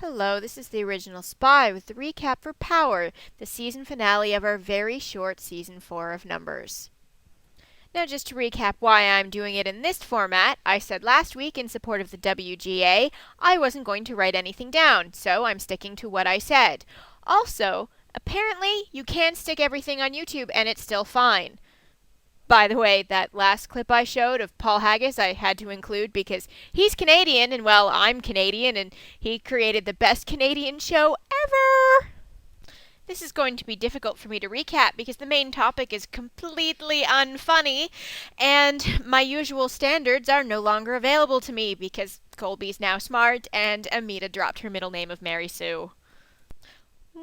Hello, this is the Original Spy with the recap for Power, the season finale of our very short Season 4 of Numbers. Now, just to recap why I'm doing it in this format, I said last week in support of the WGA, I wasn't going to write anything down, so I'm sticking to what I said. Also, apparently, you can stick everything on YouTube and it's still fine. By the way, that last clip I showed of Paul Haggis I had to include because he's Canadian and, well, I'm Canadian and he created the best Canadian show ever! This is going to be difficult for me to recap because the main topic is completely unfunny and my usual standards are no longer available to me because Colby's now smart and Amita dropped her middle name of Mary Sue.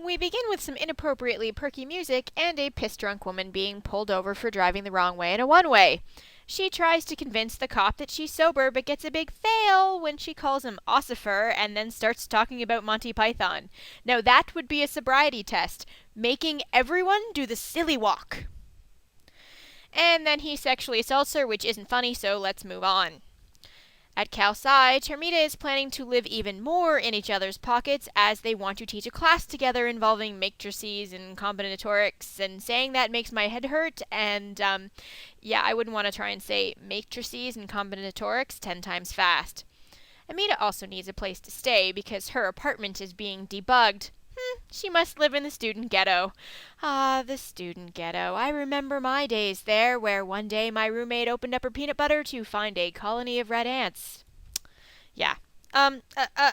We begin with some inappropriately perky music and a piss-drunk woman being pulled over for driving the wrong way in a one-way. She tries to convince the cop that she's sober but gets a big fail when she calls him ossifer and then starts talking about Monty Python. Now that would be a sobriety test, making everyone do the silly walk. And then he sexually assaults her, which isn't funny, so let's move on. At Cal Sci, Termita is planning to live even more in each other's pockets as they want to teach a class together involving matrices and combinatorics, and saying that makes my head hurt, and I wouldn't want to try and say matrices and combinatorics 10 times fast. Amita also needs a place to stay because her apartment is being debugged. She must live in the student ghetto. Ah, the student ghetto. I remember my days there, where one day my roommate opened up her peanut butter to find a colony of red ants. Yeah.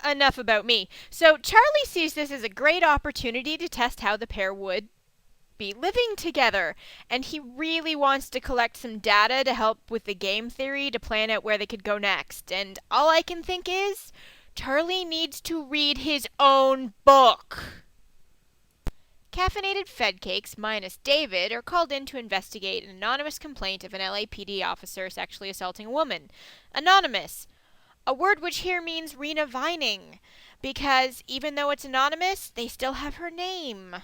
Enough about me. So Charlie sees this as a great opportunity to test how the pair would be living together, and he really wants to collect some data to help with the game theory to plan out where they could go next. And all I can think is, Charlie needs to read his own book. Caffeinated Fed Cakes minus David are called in to investigate an anonymous complaint of an LAPD officer sexually assaulting a woman. Anonymous. A word which here means Rena Vining, because even though it's anonymous, they still have her name.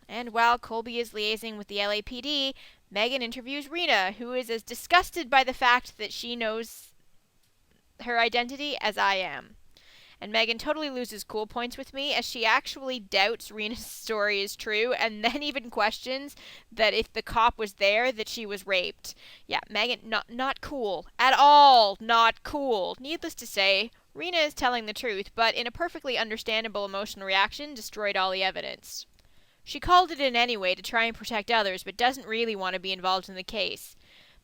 And while Colby is liaising with the LAPD, Megan interviews Rena, who is as disgusted by the fact that she knows her identity as I am. And Megan totally loses cool points with me as she actually doubts Rena's story is true and then even questions that if the cop was there that she was raped. Yeah, Megan, not cool. At all not cool. Needless to say, Rena is telling the truth, but in a perfectly understandable emotional reaction, destroyed all the evidence. She called it in anyway to try and protect others, but doesn't really want to be involved in the case.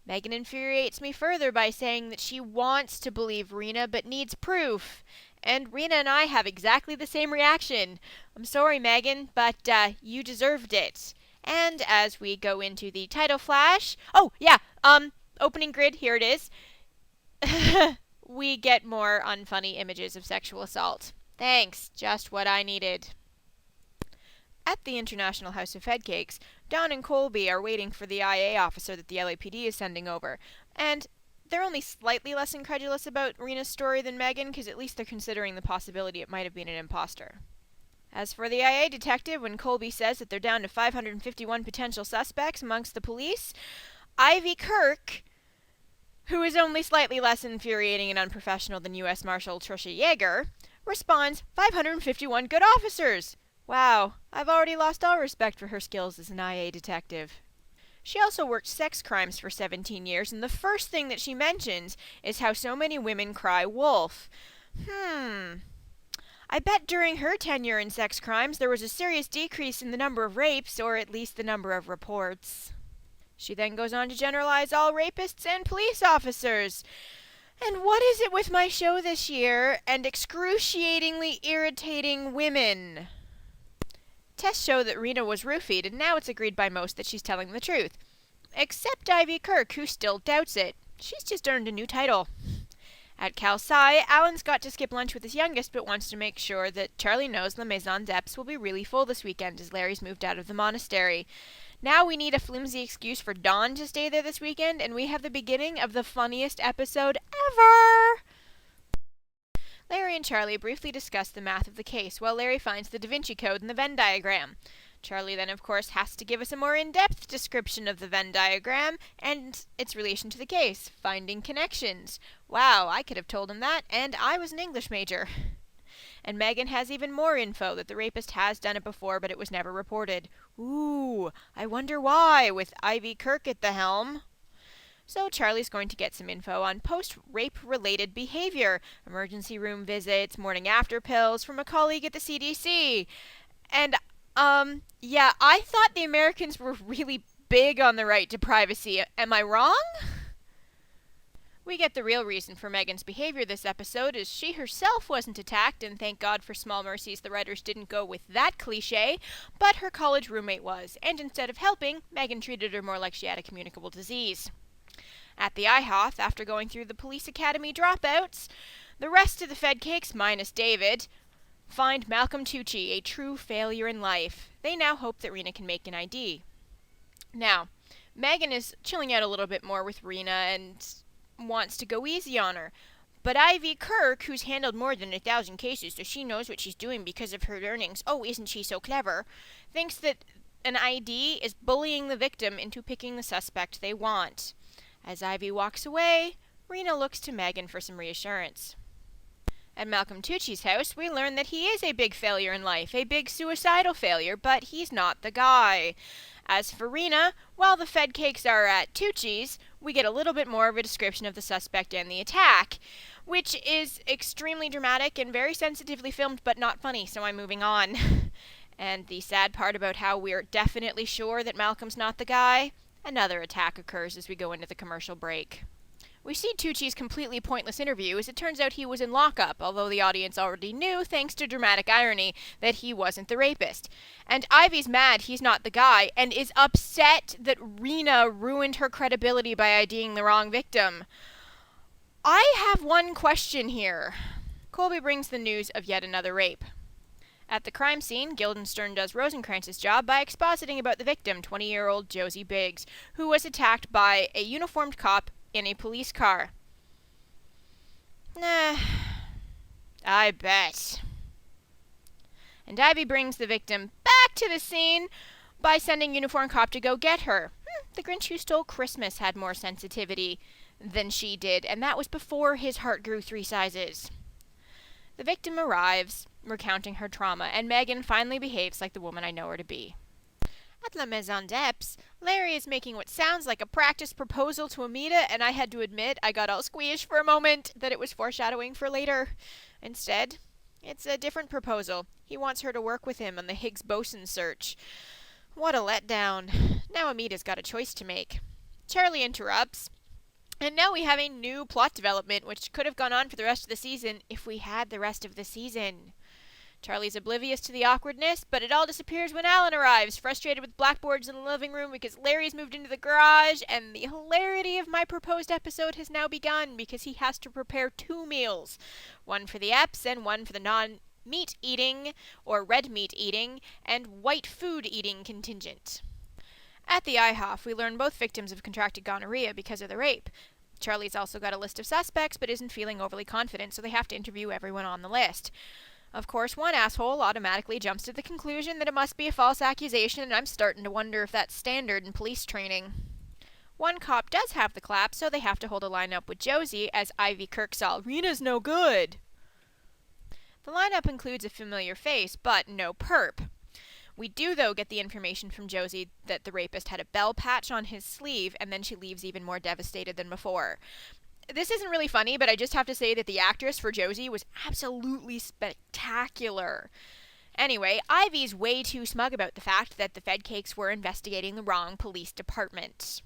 Megan infuriates me further by saying that she wants to believe Rena but needs proof. And Rena and I have exactly the same reaction. I'm sorry, Megan, but you deserved it. And as we go into the title flash... opening grid, here it is. We get more unfunny images of sexual assault. Thanks, just what I needed. At the International House of Fed Cakes, Don and Colby are waiting for the IA officer that the LAPD is sending over. And they're only slightly less incredulous about Rena's story than Megan, because at least they're considering the possibility it might have been an imposter. As for the IA detective, when Colby says that they're down to 551 potential suspects amongst the police, Ivy Kirk, who is only slightly less infuriating and unprofessional than U.S. Marshal Trisha Yeager, responds, 551 good officers! Wow, I've already lost all respect for her skills as an IA detective. She also worked sex crimes for 17 years, and the first thing that she mentions is how so many women cry wolf. I bet during her tenure in sex crimes there was a serious decrease in the number of rapes, or at least the number of reports. She then goes on to generalize all rapists and police officers. And what is it with my show this year and excruciatingly irritating women? Tests show that Rena was roofied, and now it's agreed by most that she's telling the truth. Except Ivy Kirk, who still doubts it. She's just earned a new title. At Cal Sci, Alan's got to skip lunch with his youngest, but wants to make sure that Charlie knows La Maison d'Epps will be really full this weekend as Larry's moved out of the monastery. Now we need a flimsy excuse for Dawn to stay there this weekend, and we have the beginning of the funniest episode ever! Larry and Charlie briefly discuss the math of the case while Larry finds the Da Vinci Code in the Venn diagram. Charlie then, of course, has to give us a more in-depth description of the Venn diagram and its relation to the case, finding connections. Wow, I could have told him that, and I was an English major. And Megan has even more info that the rapist has done it before, but it was never reported. Ooh, I wonder why, with Ivy Kirk at the helm. So Charlie's going to get some info on post-rape related behavior, emergency room visits, morning after pills from a colleague at the CDC. And, yeah, I thought the Americans were really big on the right to privacy. Am I wrong? We get the real reason for Megan's behavior this episode is she herself wasn't attacked, and thank God for small mercies the writers didn't go with that cliche, but her college roommate was, and instead of helping, Megan treated her more like she had a communicable disease. At the IHOF, after going through the police academy dropouts, the rest of the Fed cakes, minus David, find Malcolm Tucci a true failure in life. They now hope that Rena can make an ID. Now, Megan is chilling out a little bit more with Rena and wants to go easy on her. But Ivy Kirk, who's handled more than 1,000 cases, so she knows what she's doing because of her earnings, oh, isn't she so clever, thinks that an ID is bullying the victim into picking the suspect they want. As Ivy walks away, Rena looks to Megan for some reassurance. At Malcolm Tucci's house, we learn that he is a big failure in life, a big suicidal failure, but he's not the guy. As for Rena, while the Fed cakes are at Tucci's, we get a little bit more of a description of the suspect and the attack, which is extremely dramatic and very sensitively filmed, but not funny, so I'm moving on. And the sad part about how we're definitely sure that Malcolm's not the guy, another attack occurs as we go into the commercial break. We see Tucci's completely pointless interview as it turns out he was in lockup, although the audience already knew, thanks to dramatic irony, that he wasn't the rapist. And Ivy's mad he's not the guy, and is upset that Rena ruined her credibility by IDing the wrong victim. I have one question here. Colby brings the news of yet another rape. At the crime scene, Guildenstern does Rosencrantz's job by expositing about the victim, 20-year-old Josie Biggs, who was attacked by a uniformed cop in a police car. Nah, I bet. And Ivy brings the victim back to the scene by sending uniformed cop to go get her. The Grinch Who Stole Christmas had more sensitivity than she did, and that was before his heart grew 3 sizes. The victim arrives, recounting her trauma, and Megan finally behaves like the woman I know her to be. At La Maison d'Epps, Larry is making what sounds like a practice proposal to Amita, and I had to admit I got all squeamish for a moment that it was foreshadowing for later. Instead, it's a different proposal. He wants her to work with him on the Higgs boson search. What a letdown. Now Amita's got a choice to make. Charlie interrupts, and now we have a new plot development which could have gone on for the rest of the season if we had the rest of the season. Charlie's oblivious to the awkwardness, but it all disappears when Alan arrives, frustrated with blackboards in the living room because Larry's moved into the garage, and the hilarity of my proposed episode has now begun because he has to prepare 2 meals. One for the Epps and one for the non-meat eating, or red meat eating, and white food eating contingent. At the IHOF, we learn both victims have contracted gonorrhea because of the rape. Charlie's also got a list of suspects, but isn't feeling overly confident, so they have to interview everyone on the list. Of course, one asshole automatically jumps to the conclusion that it must be a false accusation, and I'm starting to wonder if that's standard in police training. One cop does have the clap, so they have to hold a lineup with Josie as Ivy Kirk saw Rena's no good. The lineup includes a familiar face, but no perp. We do, though, get the information from Josie that the rapist had a bell patch on his sleeve, and then she leaves even more devastated than before. This isn't really funny, but I just have to say that the actress for Josie was absolutely spectacular. Anyway, Ivy's way too smug about the fact that the Fed cakes were investigating the wrong police department.